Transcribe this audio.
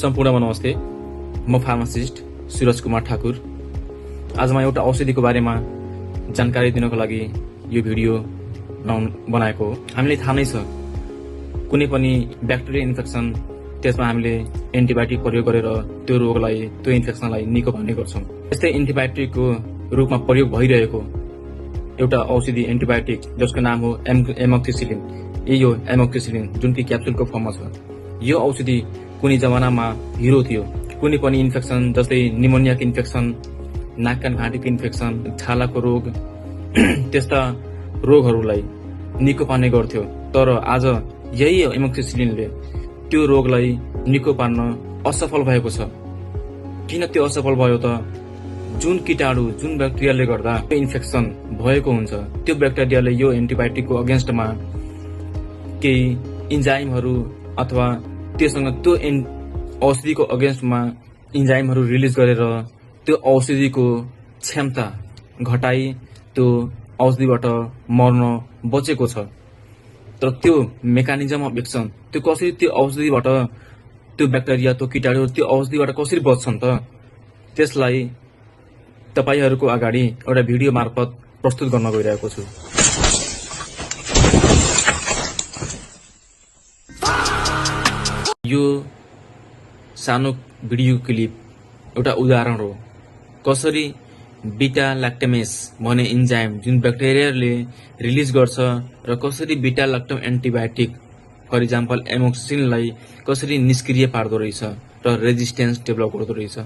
सम्पूर्णमा नमस्ते। म फार्मासिस्ट सूरज कुमार ठाकुर। आज म एउटा औषधिको बारेमा जानकारी दिनको लागि यो भिडियो बनाएको हो। हामीले थाहा नै छ कुनै पनि ब्याक्टेरियल इन्फेक्सन त्यसमा हामीले एन्टिबायोटिक प्रयोग गरेर त्यो रोगलाई त्यो इन्फेक्सनलाई निको पार्ने गर्छौं। यस्तै एन्टिबायोटिकको रूपमा प्रयोग भइरहेको एउटा औषधि एन्टिबायोटिक जसको नाम हो एमोक्सिसिलिन। यो एमोक्सिसिलिन जुन कि क्याप्सुलको फर्ममा छ। यो औषधि कुनै जमानामा हिरो थियो। कुनै पनि इन्फेक्सन जस्तै निमोनियाको इन्फेक्सन, नाक कान घाँटीको इन्फेक्सन, छालाको रोग त्यस्ता रोगहरूलाई निको पार्ने गर्थ्यो। तर आज यही एमोक्सिसिलिनले त्यो रोगलाई निको पार्न असफल भएको छ। किन त्यो असफल भयो त? जुन कीटाणु जुन ब्याक्टेरियाले गर्दा त्यो इन्फेक्सन भएको हुन्छ त्यो ब्याक्टेरियाले यो एन्टिबायोटिकको अगेन्स्टमा केही इन्जाइमहरू अथवा त्यससँग त्यो औषधिको अगेन्स्टमा इन्जाइमहरू रिलिज गरेर त्यो औषधिको क्षमता घटाई त्यो औषधिबाट मर्न बचेको छ। तर त्यो मेकानिजम अफ एक्सन त्यो कसरी त्यो औषधिबाट त्यो ब्याक्टेरिया त्यो कीटाणु त्यो औषधिबाट कसरी बच्छन् त? त्यसलाई तपाईहरूको अगाडि एउटा भिडियो मार्फत प्रस्तुत गर्न गइरहेको छु। यो सानो भिडियो क्लिप एउटा उदाहरण हो कसरी बीटा ल्याक्टमेस भन्ने इन्जाइम जुन ब्याक्टेरियाले रिलिज गर्छ र कसरी बीटा ल्याक्टम एन्टिबायोटिक फर इक्जाम्पल एमोक्सिसिलिनलाई कसरी निष्क्रिय पार्दो रहेछ र रेजिस्टेन्स डेभलप गर्दो रहेछ।